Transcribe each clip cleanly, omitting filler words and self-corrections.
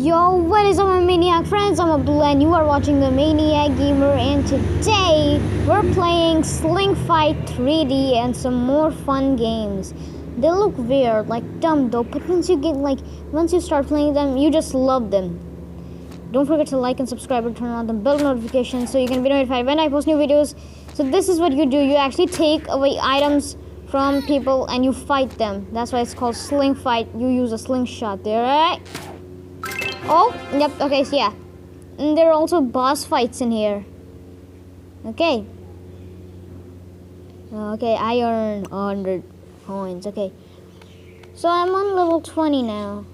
Yo, what is up my Maniac friends? I'm Abdul and you are watching the Maniac Gamer, and today we're playing Sling Fight 3D and some more fun games. They look weird, like dumb though, but once you start playing them, you just love them. Don't forget to like and subscribe and turn on the bell notifications so you can be notified when I post new videos. So this is what you do. You actually take away items from people and you fight them. That's why it's called Sling Fight. You use a slingshot there, right? Oh, yep, okay, so yeah. And there are also boss fights in here. Okay. Okay, I earned 100 coins, okay. So I'm on level 20 now.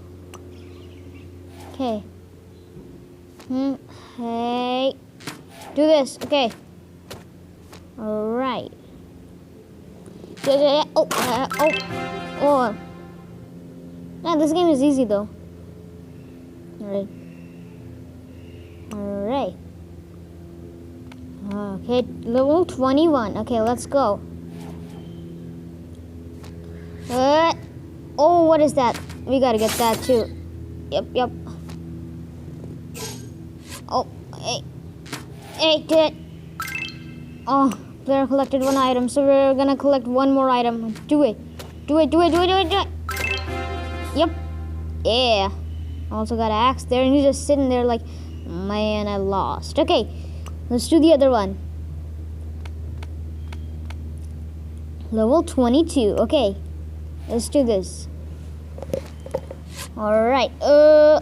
Okay. Hey. Do this, okay. Alright. Oh. Yeah, this game is easy though. Alright. Okay, level 21. Okay, let's go. Oh, what is that? We gotta get that too. Yep. Oh, hey, did it. Oh, player collected one item, so we're gonna collect one more item. Do it. Yep. Yeah. Also got an axe there, and he's just sitting there like, man, I lost. Okay, let's do the other one. Level 22. Okay, let's do this. All right. Do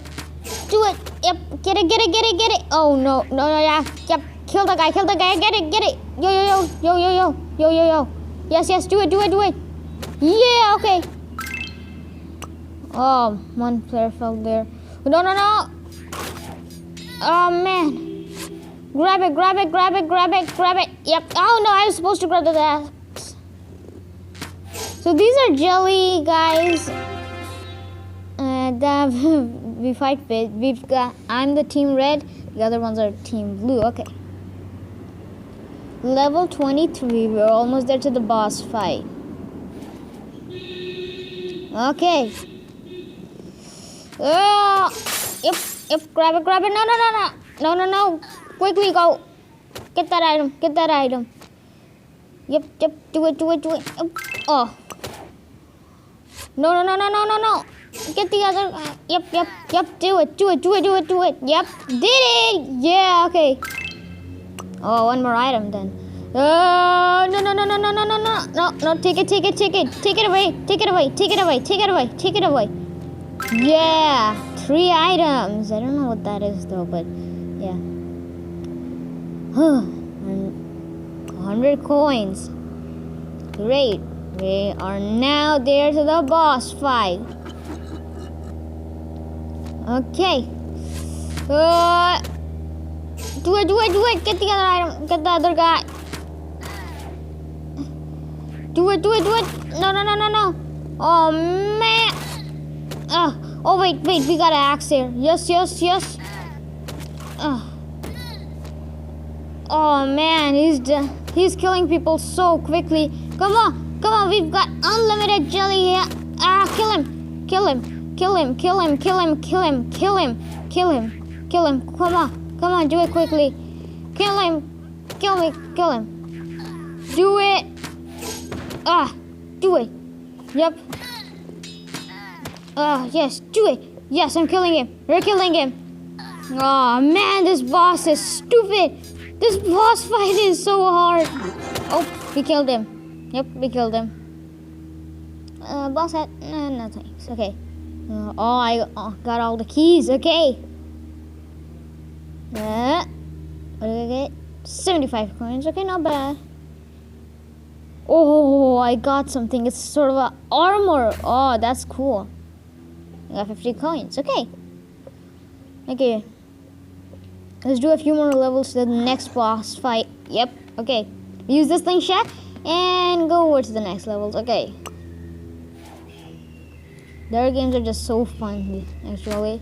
it. Yep. Get it. Oh no. Yeah. Yep. Kill the guy. Get it. Yo. Yes. Do it. Yeah. Okay. Oh, one player fell there. No. Oh, man. Grab it. Yep. Oh, no, I was supposed to grab the axe. So these are jelly guys. That we fight with. I'm the team red. The other ones are team blue. Okay. Level 23. We're almost there to the boss fight. Okay. Yep, grab it. No. Quickly go. Get that item. Yep, do it. Oh. No. Get the other guy. Yep, do it. Yep, did it. Yeah, okay. Oh, one more item then. No. Take it away. Yeah, 3 items. I don't know what that is though, but yeah. 100 coins. Great. We are now there to the boss fight. Okay. Do it. Get the other item. Get the other guy. Do it. No. Oh, man. Oh, wait, we got an axe here. Yes. Oh, man, he's killing people so quickly. Come on, we've got unlimited jelly here. Kill him. Come on, do it quickly. Kill him. Do it. Do it. Yep. Yes, do it. Yes, I'm killing him. We're killing him. Oh, man, this boss is stupid. This boss fight is so hard. Oh, we killed him. Yep, we killed him. Boss hat? No thanks. Okay. I got all the keys. Okay. What did I get? 75 coins. Okay, not bad. Oh, I got something. It's sort of a armor. Oh, that's cool. I got 50 coins. Okay. Let's do a few more levels to the next boss fight. Yep. Okay. Use this slingshot and go over to the next levels. Okay. Their games are just so fun, actually.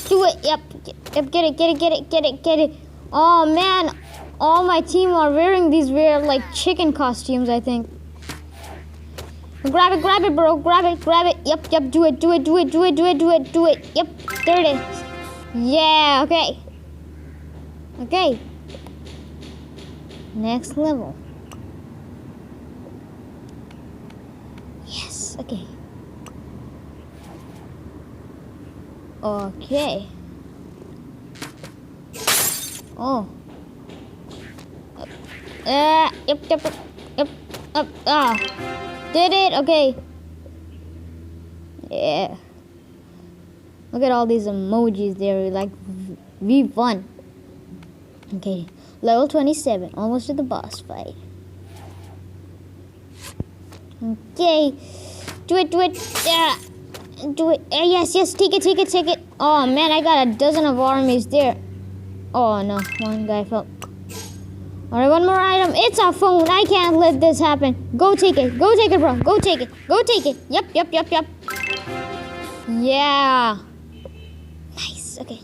Do it. Yep. Get it. Oh man, all my team are wearing these weird like chicken costumes, I think. Grab it, bro. Grab it. Yep. Do it. Yep, there it is. Yeah, okay. Okay. Next level. Yes, okay. Okay. Oh. Yep. Up. Ah. Did it. Okay. Yeah. Look at all these emojis there. Like, V1. Okay. Level 27. Almost to the boss fight. Okay. Do it. Yeah. Do it. Yes. Take it. Oh, man. I got a dozen of armies there. Oh, no. One guy fell. Alright, one more item. It's a phone. I can't let this happen. Go take it, bro. Go take it. Yep. Yeah. Nice. Okay.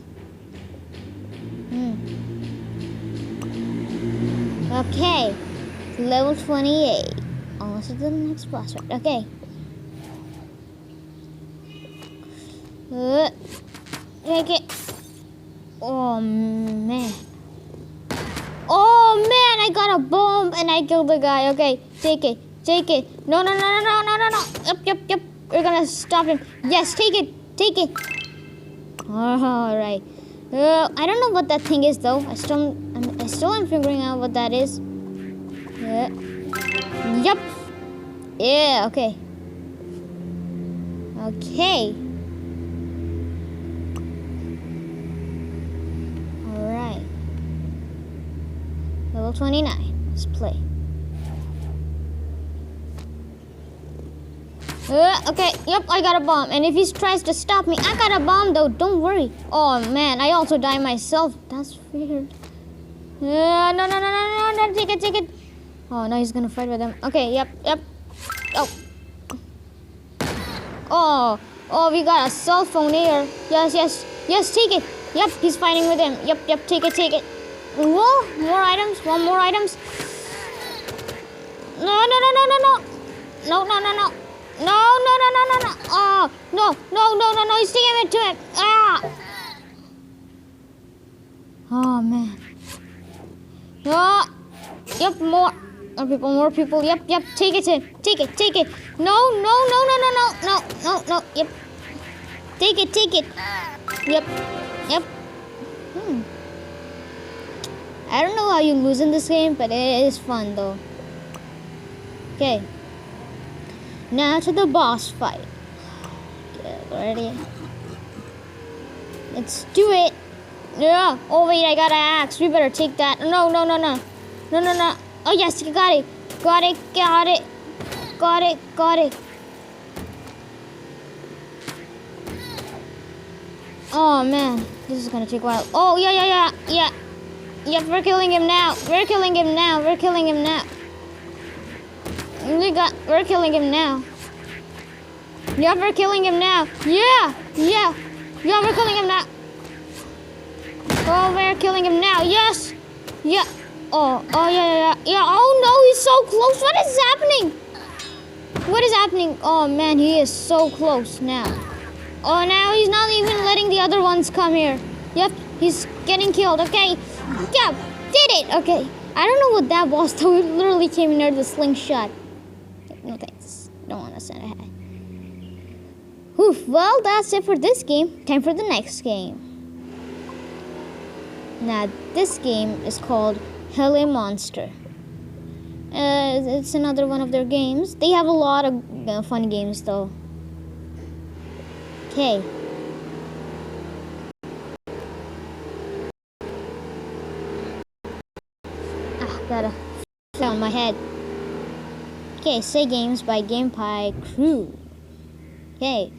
Okay. Level 28. Almost to the next boss fight. Okay. Take it. Oh, man. Oh man, I got a bomb and I killed the guy. Okay, take it. No. Yep. We're gonna stop him. Yes, take it. All right. I don't know what that thing is though. I still am figuring out what that is. Yep. Yeah. Okay. Alright. Level 29. Let's play. Okay, yep, I got a bomb. And if he tries to stop me, I got a bomb though. Don't worry. Oh man, I also die myself. That's weird. No, take it. Oh, no, he's gonna fight with him. Okay, yep. Oh, we got a cell phone here. Yes, take it. Yep, he's fighting with him. Yep, take it. Whoa, more items. One more items. No. Oh, no, he's taking it to him. Ah. Oh, man. Oh, yep, more people. Yep, take it. No. Yep. Take it. Yep. I don't know how you lose in this game, but it is fun though. Okay. Now to the boss fight. Get ready. Let's do it. Yeah. Oh wait, I got an axe. We better take that. No. Oh yes, you got it. Got it. Oh man, this is gonna take a while. Oh yeah. Yep, we're killing him now. We're killing him now. We're killing him now. Yep, we're killing him now. Yeah, we're killing him now. Oh, we're killing him now. Yes. Yeah. Oh yeah. Oh no, he's so close. What is happening? Oh man, he is so close now. Oh, now he's not even letting the other ones come here. Yep, he's getting killed. Okay. Yeah, did it. Okay. I don't know what that was though. It literally came near the slingshot. No thanks. Don't want to send a hat. Oof, well, that's it for this game. Time for the next game. Now, this game is called Heli Monster. It's another one of their games. They have a lot of fun games though. Okay. Got a fly on my head. Okay, Say Games by GamePie Crew. Okay.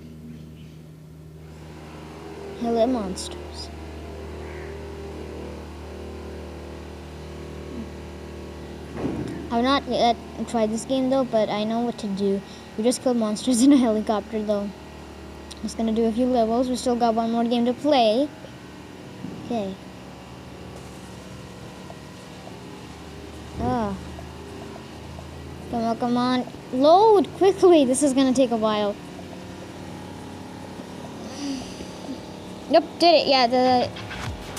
Heli Monsters. I've not yet tried this game though, but I know what to do. We just killed monsters in a helicopter though. Just gonna do a few levels. We still got one more game to play. Okay. Ah. Come on. Load quickly. This is gonna take a while. Yep, did it. Yeah,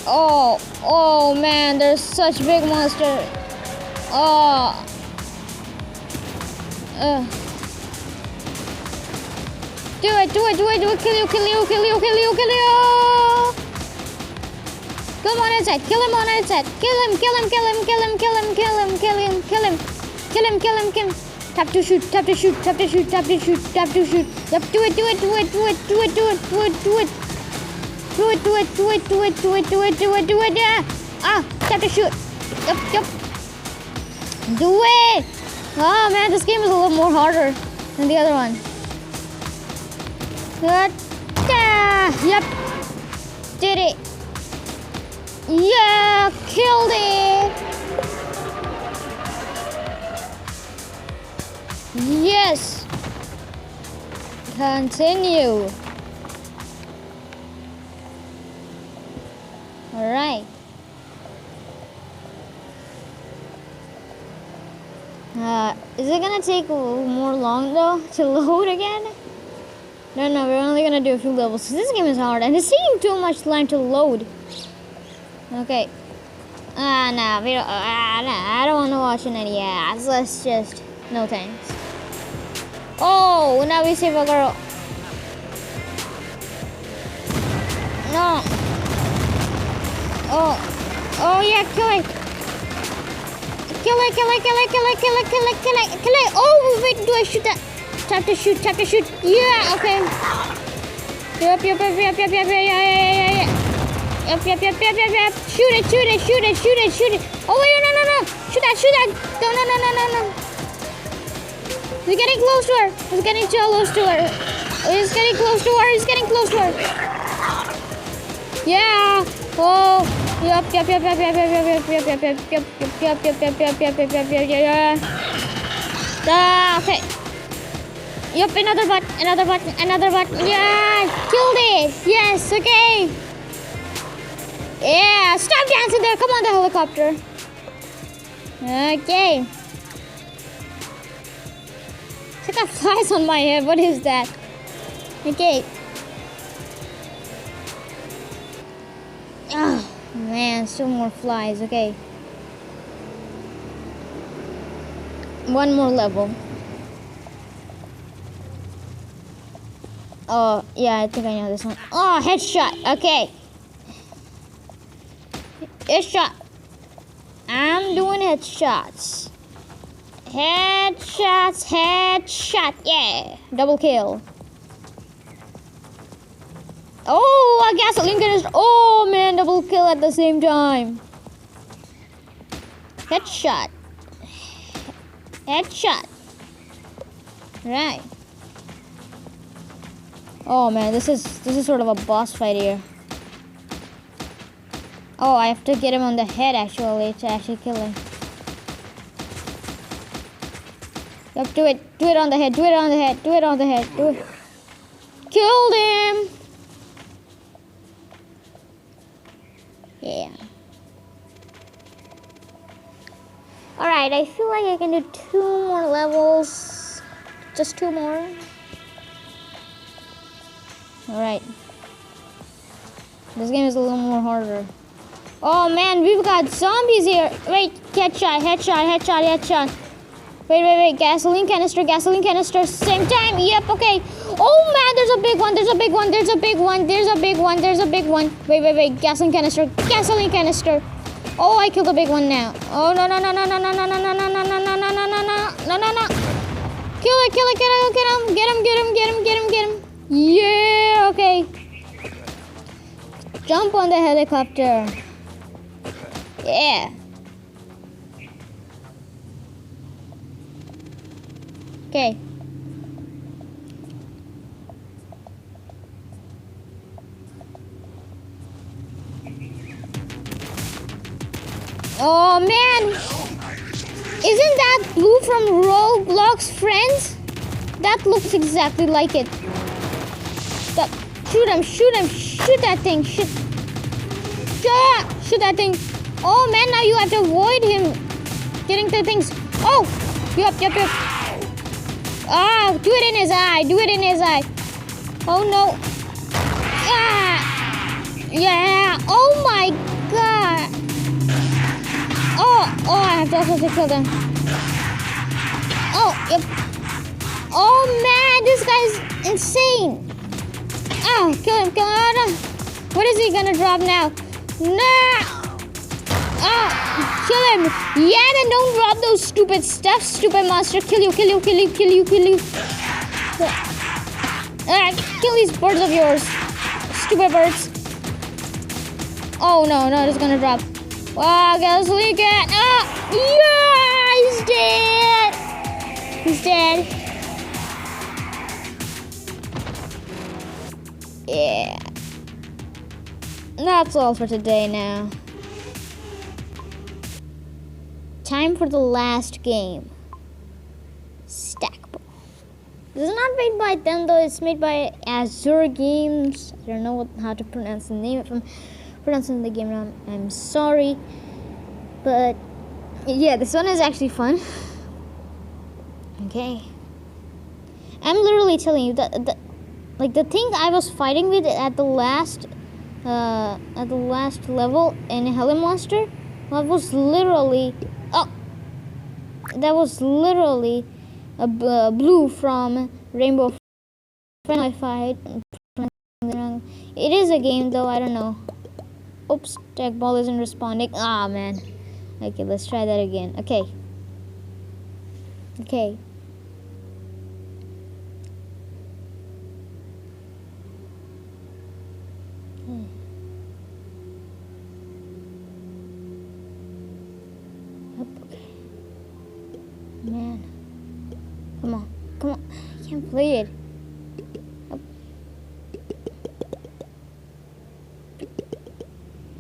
oh man, there's such big monster. Oh. Do it. Kill you. Kill him on his head. Kill him. Tap to shoot. Yep, do it. Yeah. Tap to shoot. Yep. Do it. Oh man, this game is a little more harder than the other one. Good. Yep. Did it. Yeah, killed it. Yes. Continue. All right. Is it gonna take more long though to load again? No, we're only gonna do a few levels. This game is hard and it's taking too much time to load. Okay. Nah, I don't wanna watch any ads. Let's just, no thanks. Oh, now we save a girl. No. Oh yeah, kill it. Kill it. Oh, wait, do I shoot that? Tap to shoot. Yeah, okay. Yep. Yeah. Yep. Shoot it. Oh, wait, no. Shoot that. No. He's getting close to her. He's getting close to her. Yeah. Oh. Yep. Okay. Yep, another button. Yeah, killed it. Yes, okay. Yeah, stop dancing there. Come on, the helicopter. Okay. I got flies on my head. What is that? Okay. Oh, man, still more flies. Okay. One more level. Oh, yeah, I think I know this one. Oh, headshot. Okay. Headshot. I'm doing headshots. Headshot. Yeah. Double kill. Oh, a gasoline canister. Oh, man, double kill at the same time. Headshot. Right. Oh man, this is sort of a boss fight here. Oh, I have to get him on the head actually to actually kill him. Yep, do it on the head. Do it. Killed him. Yeah. Alright, I feel like I can do 2 more levels. Just 2 more. Alright. This game is a little more harder. Oh man, we've got zombies here. Wait, headshot. Wait. Gasoline canister. Same time. Yep, okay. Oh man, there's a big one. Wait. Gasoline canister. Oh, I killed the big one now. Oh, no. Kill it. Get him. Yeah, okay. Jump on the helicopter. Yeah. Okay. Oh man! Isn't that Blue from Roblox Friends? That looks exactly like it. Shoot that thing. Shoot that thing. Oh man, now you have to avoid him getting the things. Oh! Yep. Ah, do it in his eye. Oh no. Ah! Yeah! Oh my god! Oh, I have to also kill them. Oh, yep. Oh man, this guy's insane. Oh, kill him. Oh, no. What is he gonna drop now? No! Oh, kill him. Yeah, then don't drop those stupid stuff, stupid monster. Kill you. Kill these birds of yours. Stupid birds. Oh no, it's gonna drop. Wow, guys, look at. Oh, yeah, he's dead. Yeah. That's all for today now. Time for the last game. Stackball. This is not made by them though, it's made by Azure Games. I don't know how to pronounce the name. If I'm pronouncing the game wrong, I'm sorry. But yeah, this one is actually fun. Okay. I'm literally telling you that like the thing I was fighting with at the last level in Heli Monster, that was literally a blue from Rainbow Friends. I fight. It is a game though, I don't know. Oops, Stackball isn't responding. Ah man. Okay, let's try that again. Okay. Man. Come on. I can't play it.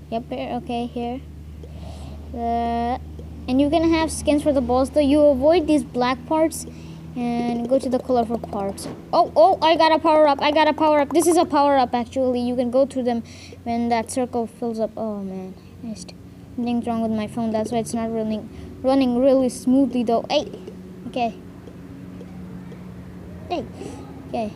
Yep, okay, here. And you can have skins for the balls, though you avoid these black parts and go to the colorful parts. Oh, I got a power up. This is a power up actually. You can go through them when that circle fills up. Oh man, something's wrong with my phone. That's why it's not running really smoothly though. Hey, okay. Okay.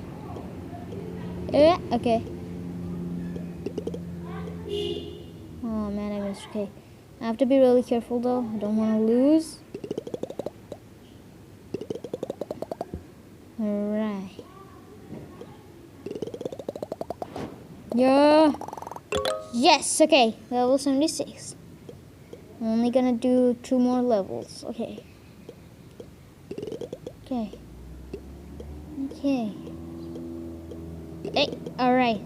Oh man, I missed. Okay, I have to be really careful though. I don't want to lose. Alright. Yeah. Yes, okay. Level 76. I'm only gonna do 2 more levels. Okay. Hey, alright.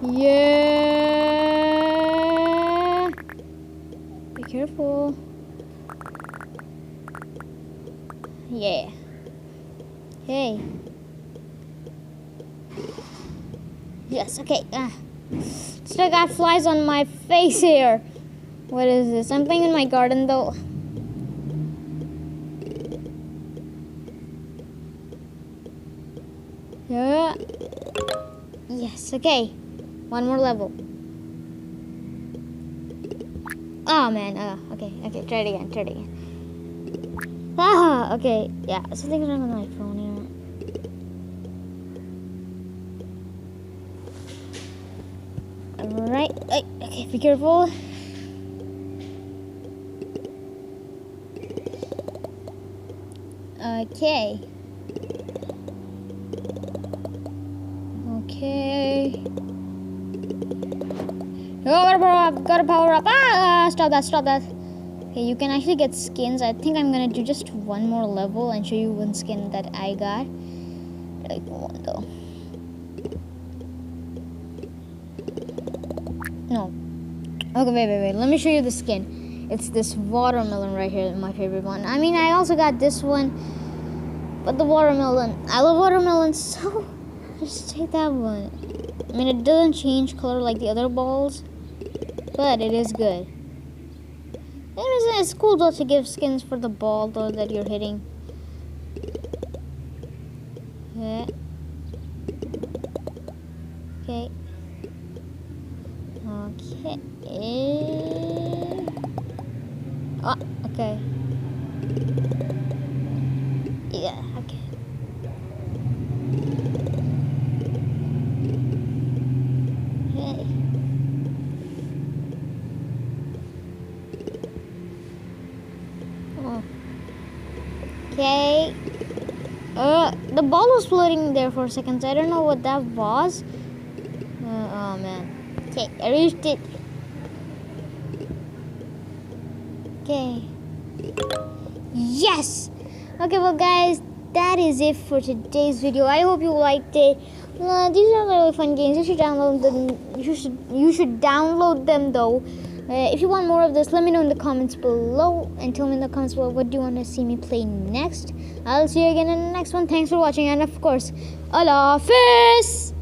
Yeah. Be careful. Yeah. Hey. Yes, okay. Still got flies on my face here. What is this? I'm playing in my garden though. Yeah. Yes, okay. 1 more level. Oh man. Okay. Try it again. Okay. Yeah, something's wrong with my phone here. Alright. Okay, be careful. Okay. Oh, gotta power up. Stop that. Okay, you can actually get skins. I think I'm gonna do just 1 more level and show you one skin that I got. Like one though. No. Okay, wait. Let me show you the skin. It's this watermelon right here, my favorite one. I mean, I also got this one, but the watermelon. I love watermelon, so I just take that one. I mean, it doesn't change color like the other balls, but it is good. It's cool though to give skins for the ball though that you're hitting. Yeah. Okay. Oh, okay. Yeah, okay. The ball was floating there for a second, so I don't know what that was. Oh man. Okay, I reached it. Okay. Yes! Okay, well guys, that is it for today's video. I hope you liked it. These are really fun games. You should download them. You should download them though. If you want more of this, let me know in the comments below, and tell me in the comments below what do you want to see me play next. I'll see you again in the next one. Thanks for watching, and of course, Allah Hafiz!